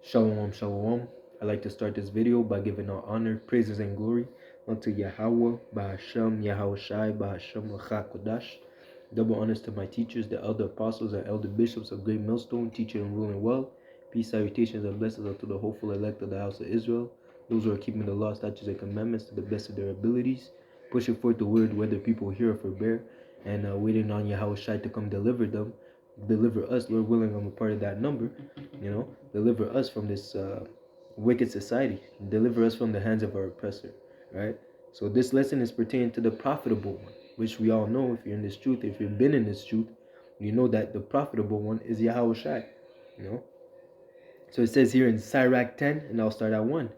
Shalom, shalom. I'd like to start this video by giving all honor, praises, and glory unto Yahweh, Bahashem, YAHAWASHI, Bahashem, Kodash. Double honors to my teachers, the elder apostles and elder bishops of Great Millstone, teaching and ruling well. Peace, salutations, and blessings unto the hopeful elect of the house of Israel, those who are keeping the law, statutes, and commandments to the best of their abilities, pushing forth the word whether people hear or forbear, and waiting on Yahawashi to come deliver them, deliver us, Lord willing. I'm a part of that number, deliver us from this wicked society, deliver us from the hands of our oppressor, right? So this lesson is pertaining to the profitable one, which we all know. If you're in this truth, if you've been in this truth, you know that the profitable one is Yahweh Shai, you know. So it says here in Sirach 10, and I'll start at 1.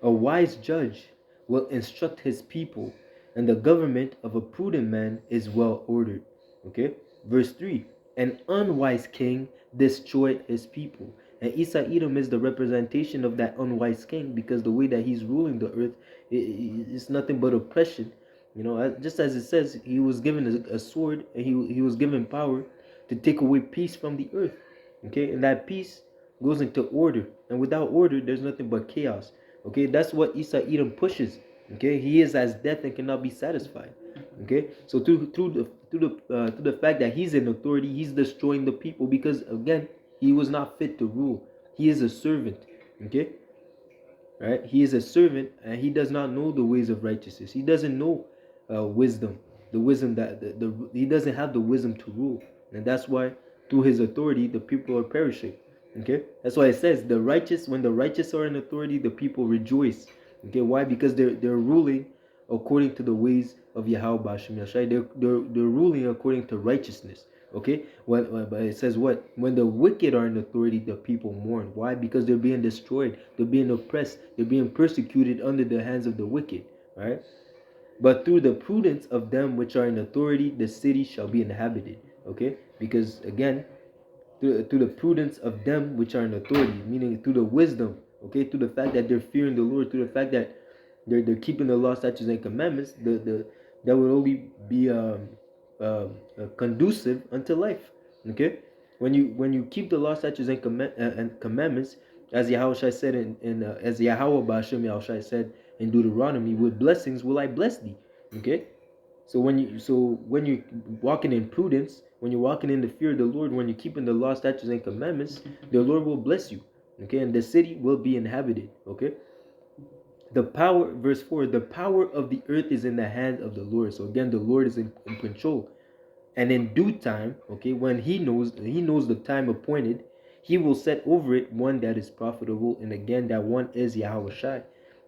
A wise judge will instruct his people, and the government of a prudent man is well ordered. Okay? Verse 3. An unwise king destroyed his people. And Isa Edom is the representation of that unwise king, because the way that he's ruling the earth is nothing but oppression. Just as it says, he was given a sword, and he was given power to take away peace from the earth. Okay? And that peace goes into order, and without order there's nothing but chaos. Okay, that's what Isa Edom pushes. Okay, he is as death and cannot be satisfied. Okay, so through the fact that he's in authority, he's destroying the people, because again, he was not fit to rule. He is a servant. Okay, right? He is a servant, and he does not know the ways of righteousness. He doesn't know wisdom, the wisdom that he doesn't have the wisdom to rule, and that's why through his authority the people are perishing. Okay, that's why it says the righteous, when the righteous are in authority, the people rejoice. Okay, why? Because they're ruling according to the ways of Yahweh Bashim Yashai. They're ruling according to righteousness. Okay, but it says what? When the wicked are in authority, the people mourn. Why? Because they're being destroyed, they're being oppressed, they're being persecuted under the hands of the wicked. Right? But through the prudence of them which are in authority, the city shall be inhabited. Okay, because again, through the prudence of them which are in authority, meaning through the wisdom, okay, through the fact that they're fearing the Lord, through the fact that they're keeping the law, statutes, and commandments, that would only be conducive unto life. Okay, when you keep the law, statutes, and commandments, as Yahweh said as Yahweh Ba'ashem Yahweh said in Deuteronomy, with blessings will I bless thee. Okay, so when you're walking in prudence, when you're walking in the fear of the Lord, when you're keeping the law, statutes, and commandments, the Lord will bless you. Okay, and the city will be inhabited. Okay. The power, verse 4, the power of the earth is in the hand of the Lord. So again, the Lord is in control. And in due time, okay, when he knows the time appointed, he will set over it one that is profitable. And again, that one is Yahweh Shai.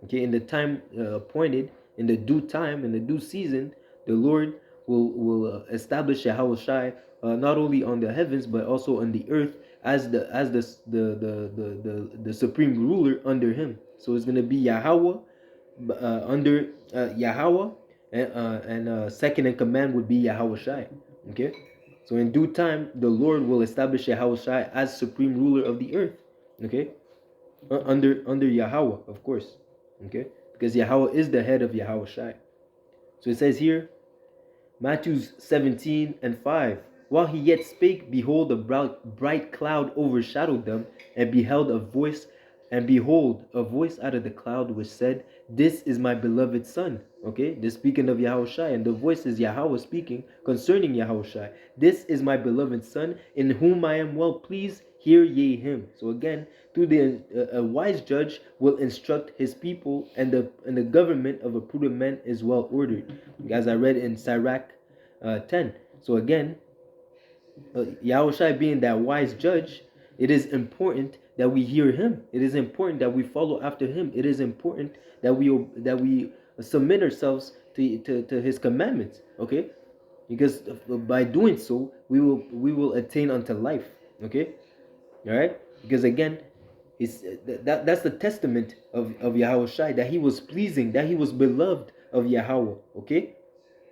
Okay, in the time appointed, in the due time, in the due season, the Lord will establish Yahweh Shai, not only on the heavens but also on the earth, as the supreme ruler under him. So it's gonna be Yahweh under Yahweh, and second in command would be Yahweh Shai. Okay, so in due time the Lord will establish Yahweh Shai as supreme ruler of the earth. Okay, under Yahweh, of course. Okay, because Yahweh is the head of Yahweh Shai. So it says here, Matthew 17:5. While he yet spake, behold, a bright cloud overshadowed them, and beheld a voice, and behold, a voice out of the cloud which said, This is my beloved son. Okay, this speaking of Yahweh Shai, and the voice is Yahweh speaking concerning Yahweh Shai. This is my beloved son, in whom I am well pleased. Hear ye him. So again, through a wise judge will instruct his people, and the government of a prudent man is well ordered, as I read in Sirach 10. So again, Yahushua being that wise judge, it is important that we hear him. It is important that we follow after him. It is important that we submit ourselves to his commandments. Okay, because by doing so, we will attain unto life. Okay, all right. Because again, that's the testament of Yahweh Shai, that he was pleasing, that he was beloved of Yahweh. Okay,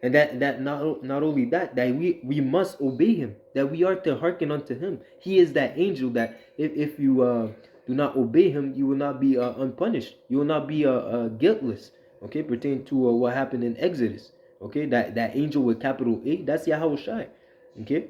and that not only that we must obey him, that we are to hearken unto him. He is that angel that if you do not obey him, you will not be unpunished, you will not be guiltless. Okay, pertaining to what happened in Exodus. Okay, that angel with capital A, that's Yahweh Shai. Okay,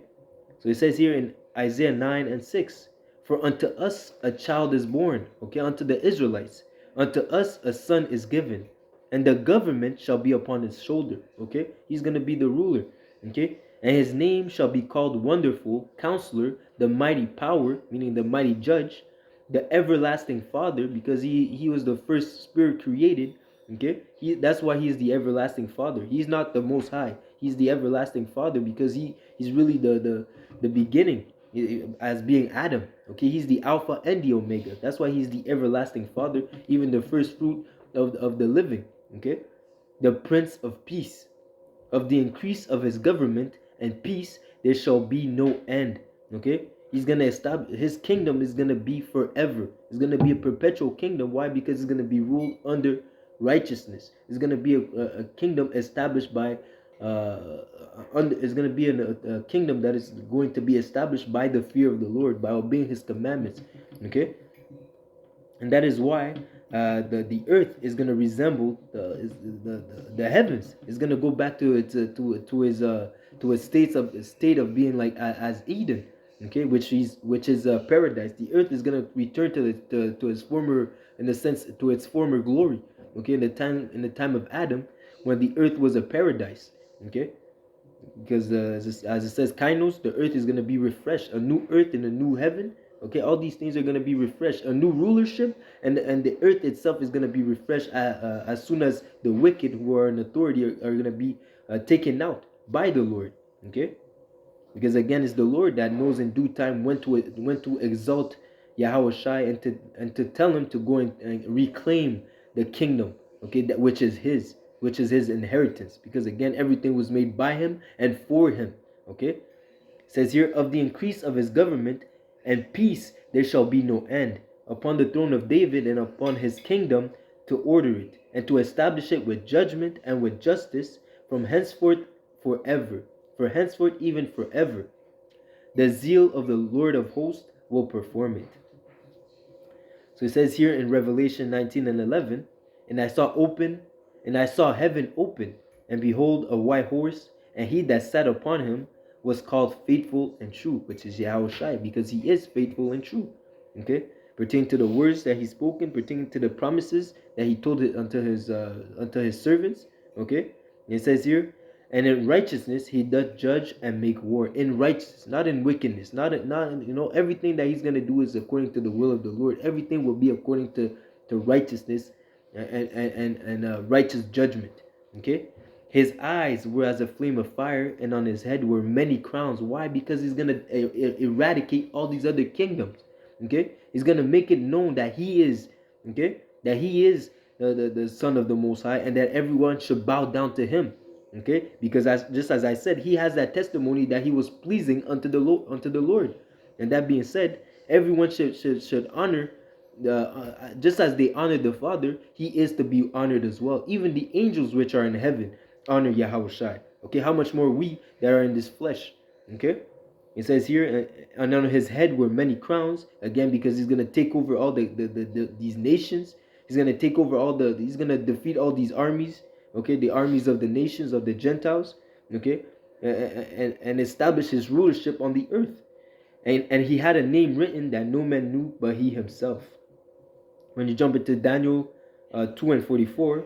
so it says here in Isaiah 9:6, For unto us a child is born, okay, unto the Israelites. Unto us a son is given, and the government shall be upon his shoulder, okay? He's going to be the ruler, okay? And his name shall be called Wonderful, Counselor, the Mighty Power, meaning the Mighty Judge, the Everlasting Father, because he was the first spirit created, okay? That's why he's the Everlasting Father. He's not the Most High. He's the Everlasting Father because he's really the beginning, as being Adam. Okay, he's the Alpha and the Omega. That's why he's the Everlasting Father, even the first fruit of the living. Okay, the Prince of Peace. Of the increase of his government and peace there shall be no end. Okay, he's gonna establish his kingdom is gonna be forever. It's gonna be a perpetual kingdom. Why? Because it's gonna be ruled under righteousness. It's gonna be a kingdom established by it's going to be a kingdom that is going to be established by the fear of the Lord, by obeying his commandments. Okay, and that is why the earth is going to resemble the heavens. It's going to go back to its to a state of being like as Eden, okay, which is paradise. The earth is going to return to its former, in a sense, to its former glory. Okay, in the time of Adam, when the earth was a paradise. Okay, because as it says, kainos, the earth is going to be refreshed, a new earth and a new heaven. Okay, all these things are going to be refreshed, a new rulership, and the earth itself is going to be refreshed as soon as the wicked who are in authority are going to be taken out by the Lord. Okay, because again, it's the Lord that knows in due time when to exalt YAHAWASHI and to tell him to go and reclaim the kingdom, okay, that which is his inheritance. Because again, everything was made by him and for him. Okay, it says here, of the increase of his government and peace there shall be no end upon the throne of David and upon his kingdom, to order it and to establish it with judgment and with justice from henceforth forever. For henceforth, even forever, the zeal of the Lord of hosts will perform it. So it says here in Revelation 19 and 11, and I saw heaven open, and behold, a white horse, and he that sat upon him was called Faithful and True, which is YAHAWASHI, because he is faithful and true. Okay, pertaining to the words that he spoken, pertaining to the promises that he told it unto his servants. Okay, and it says here, and in righteousness he doth judge and make war. In righteousness, not in wickedness, not everything that he's going to do is according to the will of the Lord. Everything will be according to righteousness and righteous judgment. Okay, his eyes were as a flame of fire, and on his head were many crowns. Why? Because he's going to eradicate all these other kingdoms. Okay, he's going to make it known that he is the Son of the Most High, and that everyone should bow down to him. Okay, because just as I said, he has that testimony that he was pleasing unto the Lord. And that being said, everyone should honor just as they honor the Father, he is to be honored as well. Even the angels which are in heaven honor YAHAWASHI. Okay, how much more we that are in this flesh. Okay, it says here, and on his head were many crowns. Again, because he's gonna take over all these nations. He's gonna take over he's gonna defeat all these armies. Okay, the armies of the nations of the Gentiles. Okay, and establish his rulership on the earth. And he had a name written that no man knew but he himself. When you jump into Daniel 2 and 44,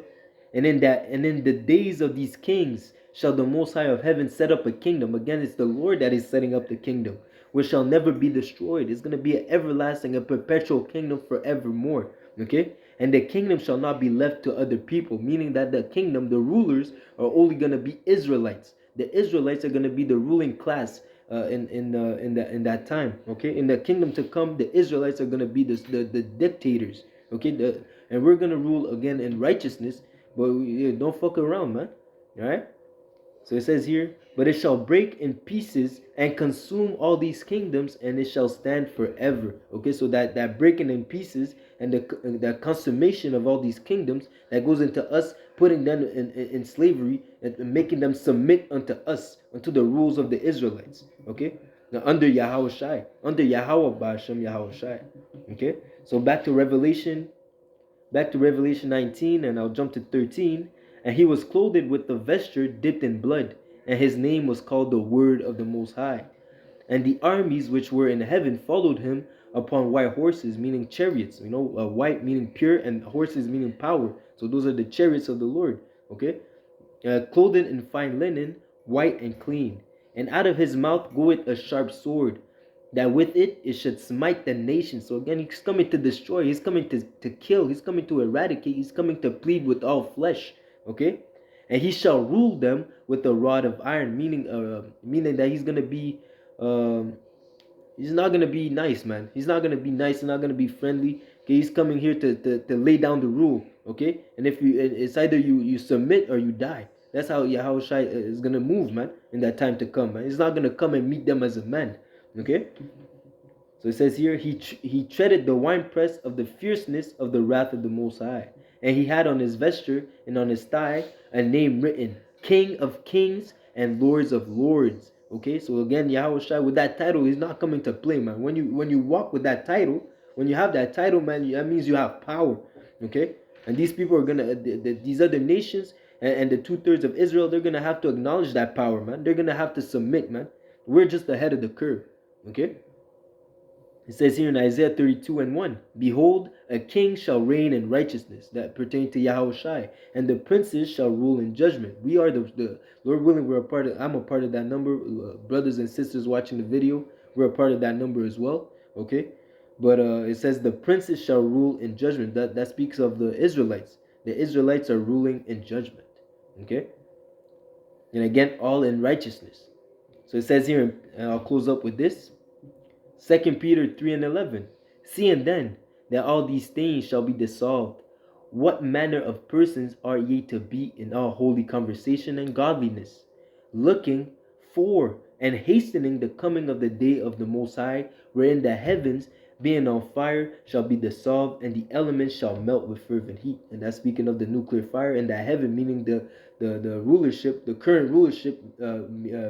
and in the days of these kings shall the Most High of heaven set up a kingdom. Again, it's the Lord that is setting up the kingdom, which shall never be destroyed. It's going to be an everlasting, a perpetual kingdom forevermore. Okay, and the kingdom shall not be left to other people, meaning that the kingdom, the rulers, are only going to be Israelites. The Israelites are going to be the ruling class in that time. Okay, in the kingdom to come, the Israelites are going to be the dictators. Okay, and we're going to rule again in righteousness, but don't fuck around, man. All right. So it says here, but it shall break in pieces and consume all these kingdoms, and it shall stand forever. Okay, so that breaking in pieces and the consummation of all these kingdoms, that goes into us putting them in slavery and making them submit unto us, unto the rules of the Israelites. Okay, now under YAHAWASHI, under Yahawah Ba'ashem YAHAWASHI. Okay, so back to Revelation 19, and I'll jump to 13. And he was clothed with a vesture dipped in blood, and his name was called the Word of the Most High. And the armies which were in heaven followed him upon white horses, meaning chariots. White meaning pure, and horses meaning power. So those are the chariots of the Lord. Okay, clothed in fine linen, white and clean. And out of his mouth goeth a sharp sword, that with it should smite the nation. So again, he's coming to destroy, he's coming to kill, he's coming to eradicate, he's coming to plead with all flesh. Okay? And he shall rule them with a rod of iron, meaning that he's gonna be he's not gonna be nice, man. He's not gonna be nice. He's not gonna be friendly. Okay, he's coming here to lay down the rule. Okay, and if it's either you submit or you die. That's how Yahawashi is gonna move, man. In that time to come, man. He's not gonna come and meet them as a man. Okay. So it says here, he treaded the winepress of the fierceness of the wrath of the Most High, and he had on his vesture and on his thigh a name written, King of Kings and Lords of Lords. Okay, so again, Yahawashi with that title, he's not coming to play, man. When you walk with that title, when you have that title, man, that means you have power. Okay, and these people are gonna, these other nations and the 2/3 of Israel, they're gonna have to acknowledge that power, man. They're gonna have to submit, man. We're just ahead of the curve. Okay. It says here in Isaiah 32:1, Behold, a king shall reign in righteousness, that pertain to Yahawashi, and the princes shall rule in judgment. We are the Lord willing, I'm a part of that number. Brothers and sisters watching the video, we're a part of that number as well. Okay? But it says the princes shall rule in judgment. That speaks of the Israelites. The Israelites are ruling in judgment. Okay? And again, all in righteousness. So it says here, and I'll close up with this. 2 Peter 3:11, Seeing then that all these things shall be dissolved, what manner of persons are ye to be in all holy conversation and godliness, looking for and hastening the coming of the day of the Most High, wherein the heavens, being on fire, shall be dissolved, and the elements shall melt with fervent heat. And that's speaking of the nuclear fire, and that heaven meaning the rulership, the current rulership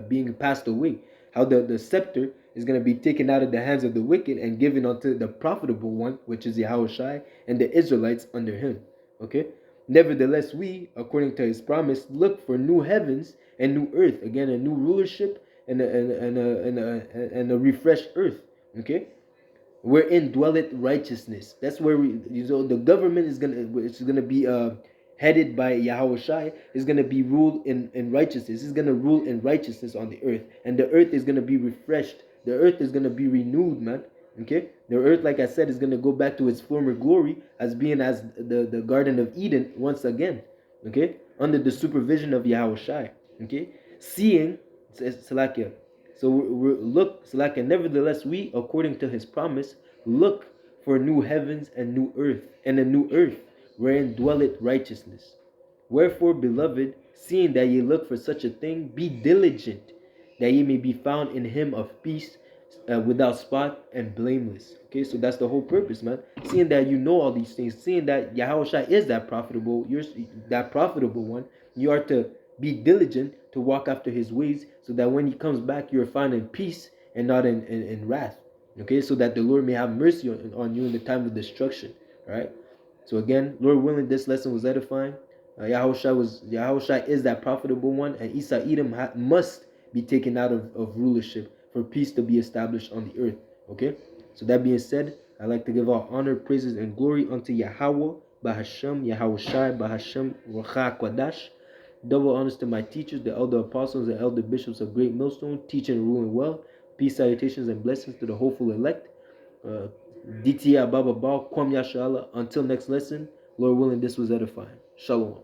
being passed away. How the scepter is going to be taken out of the hands of the wicked and given unto the profitable one, which is Yahawashi, and the Israelites under him. Okay? Nevertheless, we, according to his promise, look for new heavens and new earth. Again, a new rulership and a refreshed earth. Okay? Wherein dwelleth righteousness. That's where the government is gonna be headed by Yahawashi, is gonna be ruled in righteousness. It's gonna rule in righteousness on the earth, and the earth is gonna be refreshed. The earth is gonna be renewed, man. Okay, the earth, like I said, is gonna go back to its former glory as being as the Garden of Eden once again. Okay, under the supervision of Yahawashi. Okay, seeing Salakia. So Salakia, nevertheless, we, according to his promise, look for new heavens and new earth, and a new earth, wherein dwelleth righteousness. Wherefore, beloved, seeing that ye look for such a thing, be diligent, that ye may be found in him of peace, without spot and blameless. Okay, so that's the whole purpose, man. Seeing that you know all these things, seeing that Yahawashi is that profitable, you're that profitable one, you are to be diligent to walk after his ways, so that when he comes back, you're found in peace and not in wrath. Okay, so that the Lord may have mercy on you in the time of destruction. All right. So again, Lord willing, this lesson was edifying. Yahawashi is that profitable one, and Isa Edom must be taken out of rulership for peace to be established on the earth. Okay. So that being said, I like to give all honor, praises, and glory unto Yahweh, Bahashem, Yahawashi, Bahashem, Wacha Kwadash. Double honors to my teachers, the elder apostles, the elder bishops of Great Millstone, teaching and ruling well. Peace, salutations, and blessings to the hopeful elect. DTI Baba Ba, Kwam Yashala. Until next lesson, Lord willing, this was edifying. Shalom.